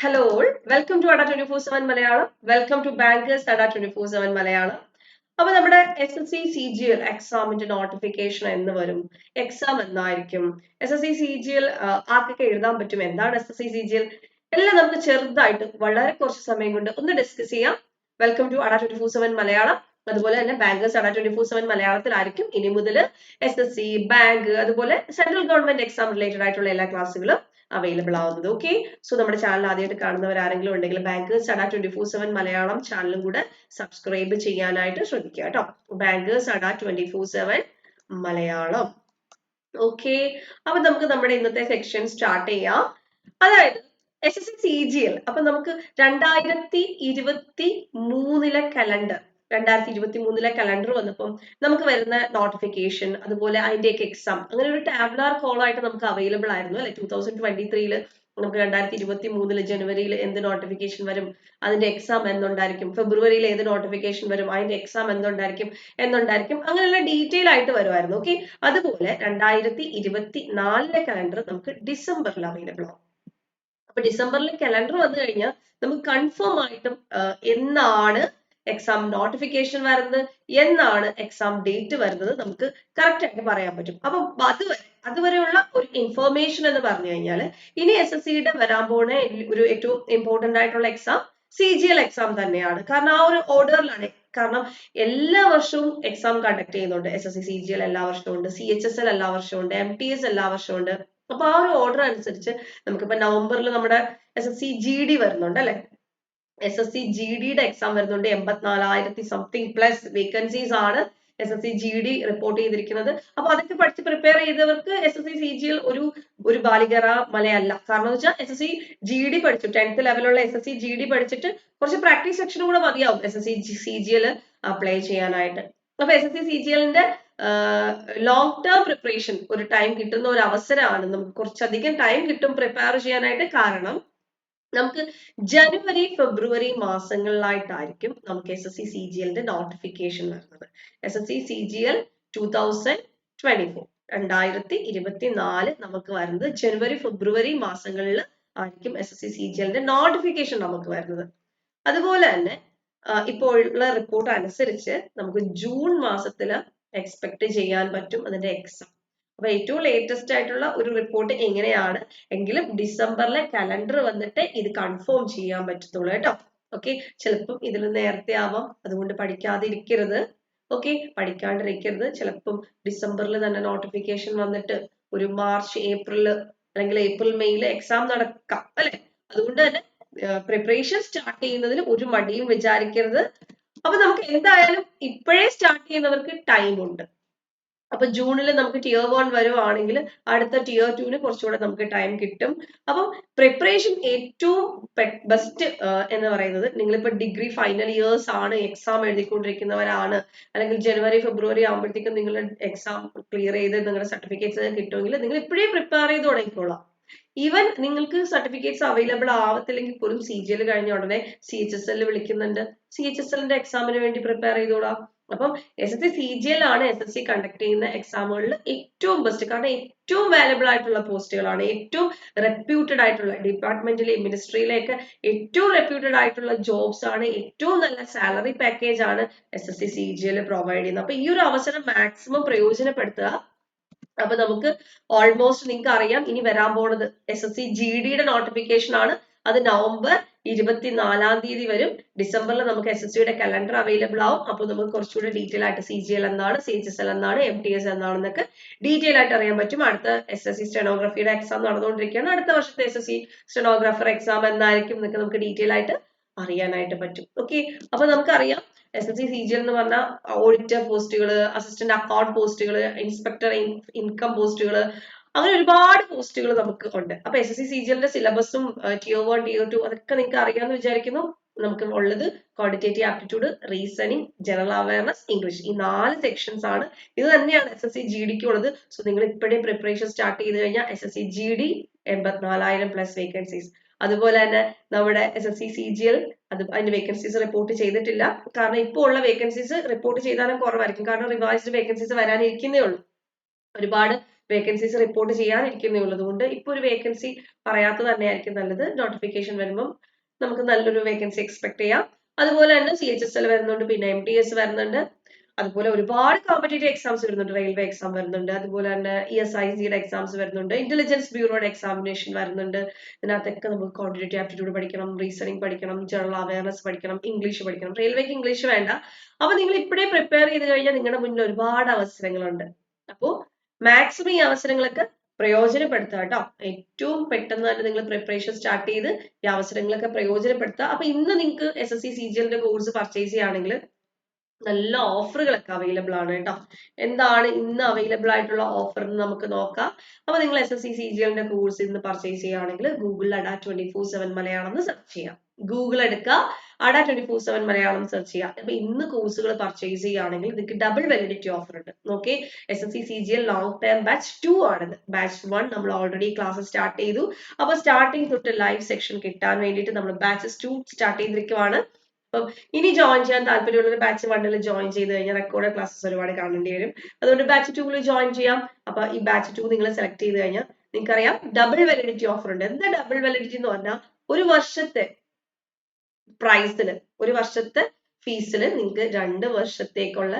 Hello all, welcome to ADA 24/7 Malayalam. Welcome to Bankers ADA 24/7 Malayalam. അപ്പോൾ നമ്മുടെ SSC CGL എക്സാമിന്റെ notification എന്ന് വരും, എക്സാം എന്നായിരിക്കും, SSC CGL ആർക്കൊക്കെ എഴുതാൻ പറ്റും, എന്താണ് SSC CGL എല്ലാം നമുക്ക് ചെറുതായിട്ട് വളരെ കുറച്ച് സമയം കൊണ്ട് ഒന്ന് ഡിസ്കസ് ചെയ്യാം. Welcome to ADA 24/7 Malayalam. അതുപോലെ തന്നെ ബാങ്കേഴ്സ് ADA 24/7 മലയാളത്തിലായിരിക്കും ഇനി മുതൽ SSC, ബാങ്ക്, അതുപോലെ സെൻട്രൽ ഗവൺമെന്റ് എക്സാം റിലേറ്റഡ് ആയിട്ടുള്ള എല്ലാ ക്ലാസ്സുകളും അവൈലബിൾ ആവുന്നത്. ഓക്കെ, സോ നമ്മുടെ ചാനൽ ആദ്യമായിട്ട് കാണുന്നവർ ആരെങ്കിലും ഉണ്ടെങ്കിൽ ബാങ്കേഴ്സ് ADA 24/7 മലയാളം ചാനലും കൂടെ സബ്സ്ക്രൈബ് ചെയ്യാനായിട്ട് ശ്രദ്ധിക്കുക കേട്ടോ. Bankers ADA 24/7 Malayalam. ഓക്കെ, അപ്പൊ നമുക്ക് നമ്മുടെ ഇന്നത്തെ സെക്ഷൻ സ്റ്റാർട്ട് ചെയ്യാം. അതായത് SSC CGL. അപ്പൊ നമുക്ക് 2023 കലണ്ടർ 2023 കലണ്ടർ വന്നപ്പം നമുക്ക് വരുന്ന നോട്ടിഫിക്കേഷൻ, അതുപോലെ അതിന്റെയൊക്കെ എക്സാം, അങ്ങനെ ഒരു ടാബ്ലാർ കോൾ ആയിട്ട് നമുക്ക് അവൈലബിൾ ആയിരുന്നു അല്ലെ. 2023 നമുക്ക് 2023 ജനുവരിയിൽ എന്ത് നോട്ടിഫിക്കേഷൻ വരും, അതിന്റെ എക്സാം എന്തുണ്ടായിരിക്കും, ഫെബ്രുവരിയിൽ ഏത് നോട്ടിഫിക്കേഷൻ വരും, അതിന്റെ എക്സാം എന്തുണ്ടായിരിക്കും അങ്ങനെയുള്ള ഡീറ്റെയിൽ ആയിട്ട് വരുമായിരുന്നു. ഓക്കെ, അതുപോലെ 2024 കലണ്ടർ നമുക്ക് ഡിസംബറിൽ അവൈലബിൾ ആവും. അപ്പൊ ഡിസംബറിൽ കലണ്ടർ വന്നു കഴിഞ്ഞാൽ നമുക്ക് കൺഫേം ആയിട്ടും എന്നാണ് എക്സാം നോട്ടിഫിക്കേഷൻ വരുന്നത്, എന്നാണ് എക്സാം ഡേറ്റ് വരുന്നത് നമുക്ക് കറക്റ്റ് ആയിട്ട് പറയാൻ പറ്റും. അപ്പൊ അതുവരെയുള്ള ഒരു ഇൻഫർമേഷൻ എന്ന് പറഞ്ഞു കഴിഞ്ഞാൽ ഇനി SSCയുടെ വരാൻ പോണ ഒരു ഏറ്റവും ഇമ്പോർട്ടന്റ് ആയിട്ടുള്ള എക്സാം CGL എക്സാം തന്നെയാണ്. കാരണം ആ ഒരു ഓർഡറിലാണ്. കാരണം എല്ലാ വർഷവും എക്സാം കണ്ടക്ട് ചെയ്യുന്നുണ്ട്. SSC CGL എല്ലാ വർഷവും ഉണ്ട്, CHSL എല്ലാ വർഷവും ഉണ്ട്, MTS എല്ലാ വർഷവും ഉണ്ട്. അപ്പൊ ആ ഒരു ഓർഡർ അനുസരിച്ച് നമുക്കിപ്പോ നവംബറിൽ നമ്മുടെ SSC GD വരുന്നുണ്ട് അല്ലെ. SSC GDയുടെ എക്സാം വരുന്നുണ്ട്. 84,000 സംതിങ് പ്ലസ് വേക്കൻസീസ് ആണ് SSC GD റിപ്പോർട്ട് ചെയ്തിരിക്കുന്നത്. അപ്പൊ അതൊക്കെ പഠിച്ച് പ്രിപ്പയർ ചെയ്തവർക്ക് SSC CGL ഒരു ബാലികറ മലയല്ല. കാരണം എന്ന് വെച്ചാൽ SSC GD പഠിച്ചു, 10th ലെവലുള്ള SSC GD പഠിച്ചിട്ട് കുറച്ച് പ്രാക്ടീസ് സെക്ഷനും കൂടെ മതിയാവും SSC CGL അപ്ലൈ ചെയ്യാനായിട്ട്. അപ്പൊ SSC CGLന്റെ ലോങ് ടേം പ്രിപ്പറേഷൻ ഒരു ടൈം കിട്ടുന്ന ഒരു അവസരമാണ്. നമുക്ക് കുറച്ചധികം ടൈം കിട്ടും പ്രിപ്പയർ ചെയ്യാനായിട്ട്. കാരണം നമുക്ക് ജനുവരി ഫെബ്രുവരി മാസങ്ങളിലായിട്ടായിരിക്കും നമുക്ക് SSC CGLന്റെ നോട്ടിഫിക്കേഷൻ വരുന്നത്. SSC CGL 2024 2024 നമുക്ക് വരുന്നത് ജനുവരി ഫെബ്രുവരി മാസങ്ങളിൽ ആയിരിക്കും SSC CGLന്റെ നോട്ടിഫിക്കേഷൻ നമുക്ക് വരുന്നത്. അതുപോലെ തന്നെ ഇപ്പോൾ ഉള്ള റിപ്പോർട്ട് അനുസരിച്ച് നമുക്ക് ജൂൺ മാസത്തിൽ എക്സ്പെക്ട് ചെയ്യാൻ പറ്റും അതിന്റെ എക്സാം. അപ്പൊ ഏറ്റവും ലേറ്റസ്റ്റ് ആയിട്ടുള്ള ഒരു റിപ്പോർട്ട് എങ്ങനെയാണ് എങ്കിലും ഡിസംബറിലെ കലണ്ടർ വന്നിട്ട് ഇത് കൺഫേം ചെയ്യാൻ പറ്റത്തുള്ളൂ കേട്ടോ. ഓക്കെ, ചിലപ്പം ഇതിൽ നേരത്തെ ആവാം, അതുകൊണ്ട് പഠിക്കാതിരിക്കരുത്. ഓക്കെ, പഠിക്കാണ്ടിരിക്കരുത്. ചിലപ്പം ഡിസംബറിൽ തന്നെ നോട്ടിഫിക്കേഷൻ വന്നിട്ട് ഒരു മാർച്ച് ഏപ്രിൽ അല്ലെങ്കിൽ ഏപ്രിൽ മെയ്യിൽ എക്സാം നടക്കാം അല്ലെ. അതുകൊണ്ട് തന്നെ പ്രിപ്പറേഷൻ സ്റ്റാർട്ട് ചെയ്യുന്നതിന് ഒരു മടിയും വിചാരിക്കരുത്. അപ്പൊ നമുക്ക് എന്തായാലും ഇപ്പോഴേ സ്റ്റാർട്ട് ചെയ്യുന്നവർക്ക് ടൈം ഉണ്ട്. അപ്പൊ ജൂണിൽ നമുക്ക് tier 1 വരുവാണെങ്കിൽ അടുത്ത tier 2 കുറച്ചുകൂടെ നമുക്ക് ടൈം കിട്ടും. അപ്പം പ്രിപ്പറേഷൻ ഏറ്റവും ബെസ്റ്റ് എന്ന് പറയുന്നത്, നിങ്ങളിപ്പോ ഡിഗ്രി ഫൈനൽ ഇയേഴ്സ് ആണ്, എക്സാം എഴുതിക്കൊണ്ടിരിക്കുന്നവരാണ്, അല്ലെങ്കിൽ ജനുവരി ഫെബ്രുവരി ആകുമ്പോഴത്തേക്കും നിങ്ങൾ എക്സാം ക്ലിയർ ചെയ്ത് നിങ്ങളുടെ സർട്ടിഫിക്കറ്റ്സ് കിട്ടുമെങ്കിൽ നിങ്ങൾ ഇപ്പോഴേ പ്രിപ്പയർ ചെയ്ത് തുടങ്ങിക്കോളാം. ഈവൻ നിങ്ങൾക്ക് സർട്ടിഫിക്കറ്റ്സ് അവൈലബിൾ ആവത്തില്ലെങ്കിൽ പോലും CGL കഴിഞ്ഞ ഉടനെ CHSL വിളിക്കുന്നുണ്ട്. CHSLന്റെ എക്സാമിന് വേണ്ടി പ്രിപ്പയർ ചെയ്തോളാം. അപ്പം SSC CGL ആണ് SSC കണ്ടക്ട് ചെയ്യുന്ന എക്സാമുകളിൽ ഏറ്റവും ബെസ്റ്റ്. കാരണം ഏറ്റവും വാല്യബിൾ ആയിട്ടുള്ള പോസ്റ്റുകളാണ്, ഏറ്റവും റെപ്യൂട്ടഡ് ആയിട്ടുള്ള ഡിപ്പാർട്ട്മെന്റിലെ മിനിസ്ട്രിയിലേക്ക് ഏറ്റവും റെപ്യൂട്ടഡ് ആയിട്ടുള്ള ജോബ്സ് ആണ്, ഏറ്റവും നല്ല സാലറി പാക്കേജ് ആണ് SSC CGL പ്രൊവൈഡ് ചെയ്യുന്നത്. അപ്പൊ ഈ ഒരു അവസരം മാക്സിമം പ്രയോജനപ്പെടുത്തുക. അപ്പൊ നമുക്ക് ഓൾമോസ്റ്റ് നിങ്ങൾക്ക് അറിയാം ഇനി വരാൻ പോണത് SSC GDയുടെ നോട്ടിഫിക്കേഷൻ ആണ്. അത് നവംബർ 24 വരും. ഡിസംബറിൽ നമുക്ക് SSCയുടെ കലണ്ടർ അവൈലബിൾ ആവും. അപ്പൊ നമുക്ക് കുറച്ചുകൂടി ഡീറ്റെയിൽ ആയിട്ട് CGL എന്താണ്, CHSL എന്താണ്, MTS എന്താണെന്നൊക്കെ ഡീറ്റെയിൽ ആയിട്ട് അറിയാൻ പറ്റും. അടുത്ത SSC സ്റ്റെനോഗ്രഫിയുടെ എക്സാം നടന്നുകൊണ്ടിരിക്കുകയാണ്. അടുത്ത വർഷത്തെ SSC സ്റ്റെനോഗ്രാഫർ എക്സാം എന്നായിരിക്കും എന്നൊക്കെ നമുക്ക് ഡീറ്റെയിൽ ആയിട്ട് അറിയാനായിട്ട് പറ്റും. ഓക്കെ, അപ്പൊ നമുക്കറിയാം SSC CGL എന്ന് പറഞ്ഞാൽ ഓഡിറ്റർ പോസ്റ്റുകൾ, അസിസ്റ്റന്റ് അക്കൗണ്ട് പോസ്റ്റുകൾ, ഇൻസ്പെക്ടർ ഇൻകം പോസ്റ്റുകൾ, അങ്ങനെ ഒരുപാട് പോസ്റ്റുകൾ നമുക്ക് ഉണ്ട്. അപ്പൊ SSC CGLന്റെ സിലബസും tier 1 tier 2 അതൊക്കെ നിങ്ങൾക്ക് അറിയാമെന്ന് വിചാരിക്കുന്നു. നമുക്ക് ഉള്ളത് quantitative aptitude, reasoning, general awareness, English, ഈ 4 സെക്ഷൻസ് ആണ്. ഇത് തന്നെയാണ് SSC GDക്ക് ഉള്ളത്. സോ നിങ്ങൾ ഇപ്പോഴേ പ്രിപ്പറേഷൻ സ്റ്റാർട്ട് ചെയ്ത് കഴിഞ്ഞാൽ SSC GD 84,000 പ്ലസ് വേക്കൻസീസ്. അതുപോലെ തന്നെ നമ്മുടെ SSC CGL അതിന്റെ വേക്കൻസീസ് റിപ്പോർട്ട് ചെയ്തിട്ടില്ല. കാരണം ഇപ്പോൾ ഉള്ള വേക്കൻസീസ് റിപ്പോർട്ട് ചെയ്താലും കുറവായിരിക്കും. കാരണം റിവൈസ്ഡ് വേക്കൻസീസ് വരാനിരിക്കുന്നേ ഉള്ളൂ. ഒരുപാട് വേക്കൻസീസ് റിപ്പോർട്ട് ചെയ്യാനിരിക്കുന്നേ ഉള്ളതുകൊണ്ട് ഇപ്പൊ ഒരു വേക്കൻസി പറയാത്തത് തന്നെയായിരിക്കും നല്ലത്. നോട്ടിഫിക്കേഷൻ വരുമ്പം നമുക്ക് നല്ലൊരു വേക്കൻസി എക്സ്പെക്ട് ചെയ്യാം. അതുപോലെ തന്നെ CHSL വരുന്നുണ്ട്, പിന്നെ MTS വരുന്നുണ്ട്, അതുപോലെ ഒരുപാട് കോമ്പറ്റേറ്റീവ് എക്സാംസ് വരുന്നുണ്ട്. റെയിൽവേ എക്സാം വരുന്നുണ്ട്, അതുപോലെ തന്നെ ESICയുടെ എക്സാംസ് വരുന്നുണ്ട്, ഇന്റലിജൻസ് ബ്യൂറോയുടെ എക്സാമിനേഷൻ വരുന്നുണ്ട്. ഇതിനകത്തൊക്കെ നമുക്ക് ക്വാണ്ടിറ്റേറ്റീവ് ആപ്റ്റിറ്റ്യൂഡ് പഠിക്കണം, റീസണിങ് പഠിക്കണം, ജനറൽ അവയർനെസ് പഠിക്കണം, ഇംഗ്ലീഷ് പഠിക്കണം. റെയിൽവേക്ക് ഇംഗ്ലീഷ് വേണ്ട. അപ്പൊ നിങ്ങൾ ഇപ്പോഴേ പ്രിപ്പയർ ചെയ്ത് കഴിഞ്ഞാൽ നിങ്ങളുടെ മുന്നിൽ ഒരുപാട് അവസരങ്ങളുണ്ട്. അപ്പോ മാക്സിമം ഈ അവസരങ്ങളൊക്കെ പ്രയോജനപ്പെടുത്തുക കേട്ടോ. ഏറ്റവും പെട്ടെന്ന് തന്നെ നിങ്ങൾ പ്രിപ്പറേഷൻ സ്റ്റാർട്ട് ചെയ്ത് ഈ അവസരങ്ങളൊക്കെ പ്രയോജനപ്പെടുത്തുക. അപ്പൊ ഇന്ന് നിങ്ങൾക്ക് SSC CGL കോഴ്സ് പർച്ചേസ് ചെയ്യുകയാണെങ്കിൽ നല്ല ഓഫറുകളൊക്കെ അവൈലബിൾ ആണ് കേട്ടോ. എന്താണ് ഇന്ന് അവൈലബിൾ ആയിട്ടുള്ള ഓഫർ എന്ന് നമുക്ക് നോക്കാം. അപ്പൊ നിങ്ങൾ SSC CGL കോഴ്സ് ഇന്ന് പർച്ചേസ് ചെയ്യുകയാണെങ്കിൽ ഗൂഗിളിൽ അഡ 24/7 മലയാളം എന്ന് സെർച്ച് ചെയ്യാം. ഗൂഗിൾ എടുക്കുക, അഡ 24/7 മലയാളം സെർച്ച് ചെയ്യാം. അപ്പൊ ഇന്ന് കോഴ്സുകൾ പർച്ചേസ് ചെയ്യുകയാണെങ്കിൽ നിങ്ങൾക്ക് ഡബിൾ വാലിഡിറ്റി ഓഫർ ഉണ്ട്. നോക്കേ, SSC CGL long term batch 2 ആണിത്. ബാച്ച് 1 നമ്മൾ ഓൾറെഡി ക്ലാസ് സ്റ്റാർട്ട് ചെയ്തു. അപ്പൊ സ്റ്റാർട്ടിങ് തൊട്ട് ലൈവ് സെക്ഷൻ കിട്ടാൻ വേണ്ടിയിട്ട് നമ്മൾ ബാച്ചസ് 2 സ്റ്റാർട്ട് ചെയ്തിരിക്കുവാണ്. അപ്പം ഇനി ജോയിൻ ചെയ്യാൻ താല്പര്യമുള്ളൊരു ബാച്ച് 1ൽ ജോയിൻ ചെയ്ത് കഴിഞ്ഞാൽ റെക്കോർഡ് ക്ലാസ്സസ് ഒരുപാട് കാണേണ്ടി വരും. അതുകൊണ്ട് ബാച്ച് 2ൽ ജോയിൻ ചെയ്യാം. അപ്പൊ ഈ ബാച്ച് 2 നിങ്ങൾ സെലക്ട് ചെയ്ത് കഴിഞ്ഞാൽ നിങ്ങൾക്കറിയാം ഡബിൾ വാലിഡിറ്റി ഓഫർ ഉണ്ട്. എന്താ ഡബിൾ വാലിഡിറ്റി എന്ന് പറഞ്ഞാൽ ഒരു വർഷത്തെ പ്രൈസിൽ, ഒരു വർഷത്തെ ഫീസിൽ നിങ്ങൾക്ക് 2 വർഷത്തേക്കുള്ള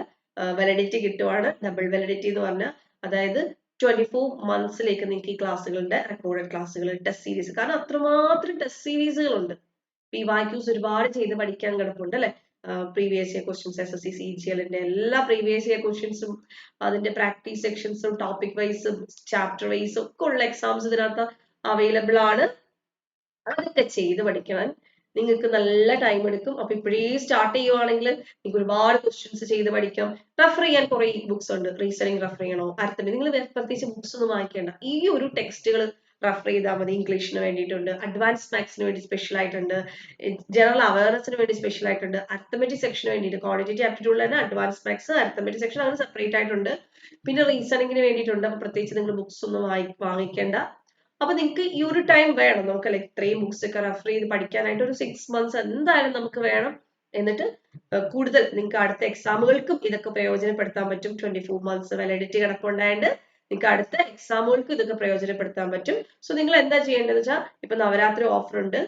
വാലിഡിറ്റി കിട്ടുവാണ്. ഡബിൾ വാലിഡിറ്റി എന്ന് പറഞ്ഞാൽ അതായത് 24 മന്ത്സിലേക്ക് നിങ്ങൾക്ക് ഈ ക്ലാസ്സുകളുടെ റെക്കോർഡഡ് ക്ലാസ്സുകൾ, ടെസ്റ്റ് സീരീസ്, കാരണം അത്രമാത്രം ടെസ്റ്റ് സീരീസുകളുണ്ട്. PYQs ഒരുപാട് ചെയ്ത് പഠിക്കാൻ കിടപ്പുണ്ട് അല്ലെ. Previous year questions, SSC CGL എല്ലാ പ്രീവിയസ് ഇയർ ക്വസ്റ്റ്യൻസും അതിന്റെ പ്രാക്ടീസ് സെക്ഷൻസും ടോപ്പിക് വൈസും ചാപ്റ്റർ വൈസും ഒക്കെ ഉള്ള എക്സാംസ് ഇതിനകത്ത് അവൈലബിൾ ആണ്. അതൊക്കെ ചെയ്ത് പഠിക്കാൻ നിങ്ങൾക്ക് നല്ല ടൈം എടുക്കും. അപ്പൊ ഇപ്പോഴേ സ്റ്റാർട്ട് ചെയ്യുവാണെങ്കിൽ നിങ്ങൾക്ക് ഒരുപാട് ക്വസ്റ്റ്യൻസ് ചെയ്ത് പഠിക്കാം. റെഫർ ചെയ്യാൻ കുറെ ബുക്സ് ഉണ്ട്. റീസണിങ് റെഫർ ചെയ്യണോ, അർത്ഥം, നിങ്ങൾ പ്രത്യേകിച്ച് ബുക്സ് ഒന്നും വാങ്ങിക്കേണ്ട. ഈ ഒരു ടെക്സ്റ്റുകൾ റെഫർ ചെയ്താൽ മതി. ഇംഗ്ലീഷിന് വേണ്ടിയിട്ടുണ്ട്, അഡ്വാൻസ് മാത്സിന് വേണ്ടി സ്പെഷ്യൽ ആയിട്ടുണ്ട്, ജനറൽ അവയർനെസിന് വേണ്ടി സ്പെഷ്യൽ ആയിട്ടുണ്ട്, അർത്ഥമെറ്റിക് സെക്ഷന് വേണ്ടിയിട്ട് ക്വാണ്ടിറ്റേറ്റീവ് ആപ്റ്റിറ്റ്യൂഡിൽ തന്നെ അഡ്വാൻസ് മാത്സ്, അർത്ഥമെറ്റിക് സെക്ഷൻ അങ്ങനെ സെപ്പറേറ്റ് ആയിട്ടുണ്ട്. പിന്നെ റീസണിങ്ങിന് വേണ്ടിയിട്ടുണ്ട്. അപ്പൊ പ്രത്യേകിച്ച് നിങ്ങൾ ബുക്സ് ഒന്നും വാങ്ങിക്കേണ്ട. അപ്പൊ നിങ്ങൾക്ക് ഈ ഒരു ടൈം വേണം. നമുക്കല്ലേ ഇത്രയും ബുക്സ് ഒക്കെ റെഫർ ചെയ്ത് പഠിക്കാനായിട്ട് ഒരു 6 മന്ത്സ് എന്തായാലും നമുക്ക് വേണം. എന്നിട്ട് കൂടുതൽ നിങ്ങൾക്ക് അടുത്ത എക്സാമുകൾക്കും ഇതൊക്കെ പ്രയോജനപ്പെടുത്താൻ പറ്റും. 24 മന്ത്സ് വാലിഡിറ്റി കിടപ്പുണ്ടായിട്ട് നിങ്ങൾക്ക് അടുത്ത എക്സാമുകൾക്ക് ഇതൊക്കെ പ്രയോജനപ്പെടുത്താൻ പറ്റും. സോ നിങ്ങൾ എന്താ ചെയ്യേണ്ടതെന്ന് വെച്ചാൽ ഇപ്പൊ നവരാത്രി ഓഫർ ഉണ്ട്,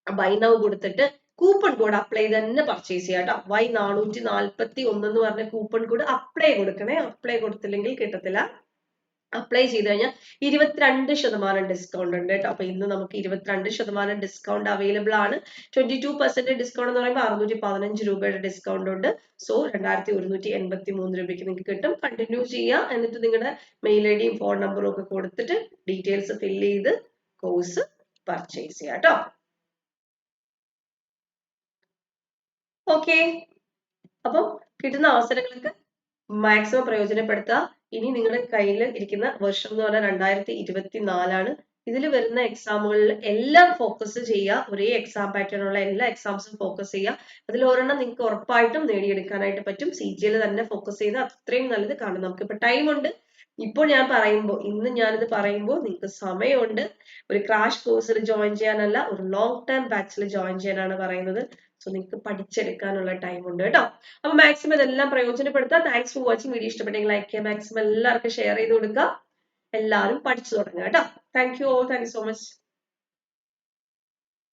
ബൈ നൗ കൊടുത്തിട്ട് കൂപ്പൺ കോഡ് അപ്ലൈ ചെയ്ത് തന്നെ പർച്ചേസ് ചെയ്യാം കേട്ടോ. Y441 എന്ന് പറഞ്ഞ കൂപ്പൺ കോഡ് അപ്ലൈ കൊടുക്കണേ. അപ്ലൈ കൊടുത്തില്ലെങ്കിൽ കിട്ടത്തില്ല. അപ്ലൈ ചെയ്ത് കഴിഞ്ഞാൽ 22% ഡിസ്കൗണ്ട് ഉണ്ട് കേട്ടോ. അപ്പൊ ഇന്ന് നമുക്ക് 22% ഡിസ്കൗണ്ട് അവൈലബിൾ ആണ്. 22% ഡിസ്കൗണ്ട് എന്ന് പറയുമ്പോൾ 615 രൂപയുടെ ഡിസ്കൗണ്ട് ഉണ്ട്. സോ 2183 രൂപയ്ക്ക് നിങ്ങൾക്ക് കിട്ടും. കണ്ടിന്യൂ ചെയ്യുക. എന്നിട്ട് നിങ്ങളുടെ മെയിൽ ഐഡിയും ഫോൺ നമ്പറും ഒക്കെ കൊടുത്തിട്ട് ഡീറ്റെയിൽസ് ഫില്ല് ചെയ്ത് കോഴ്സ് പർച്ചേസ് ചെയ്യാം കേട്ടോ. ഓക്കെ, അപ്പം കിട്ടുന്ന അവസരങ്ങൾക്ക് മാക്സിമം പ്രയോജനപ്പെടുത്തുക. ഇനി നിങ്ങളുടെ കയ്യിൽ ഇരിക്കുന്ന വർഷം എന്ന് പറഞ്ഞാൽ 2024 ഇതിൽ വരുന്ന എക്സാമുകളിൽ എല്ലാം ഫോക്കസ് ചെയ്യുക. ഒരേ എക്സാം പാറ്റേൺ ഉള്ള എല്ലാ എക്സാംസും ഫോക്കസ് ചെയ്യുക. അതിൽ ഒരെണ്ണം നിങ്ങൾക്ക് ഉറപ്പായിട്ടും നേടിയെടുക്കാനായിട്ട് പറ്റും. CGL തന്നെ ഫോക്കസ് ചെയ്ത് അത്രയും നല്ലത്. കാരണം നമുക്കിപ്പോൾ ടൈം ഉണ്ട്. ഇപ്പോൾ ഞാൻ പറയുമ്പോൾ, ഇന്ന് ഞാനിത് പറയുമ്പോൾ നിങ്ങൾക്ക് സമയമുണ്ട്. ഒരു ക്രാഷ് കോഴ്സിൽ ജോയിൻ ചെയ്യാനല്ല, ഒരു ലോങ് ടേം ബാച്ചിൽ ജോയിൻ ചെയ്യാനാണ് പറയുന്നത്. സോ നിങ്ങൾക്ക് പഠിച്ചെടുക്കാനുള്ള ടൈം ഉണ്ട് കേട്ടോ. അപ്പൊ മാക്സിമം ഇതെല്ലാം പ്രയോജനപ്പെടുത്താം. Thanks for watching. വീഡിയോ ഇഷ്ടപ്പെട്ടെങ്കിൽ ലൈക്ക് ചെയ്യുക, മാക്സിമം എല്ലാവർക്കും ഷെയർ ചെയ്ത് കൊടുക്കുക. എല്ലാവരും പഠിച്ചു തുടങ്ങുക കേട്ടോ. Thank you so much.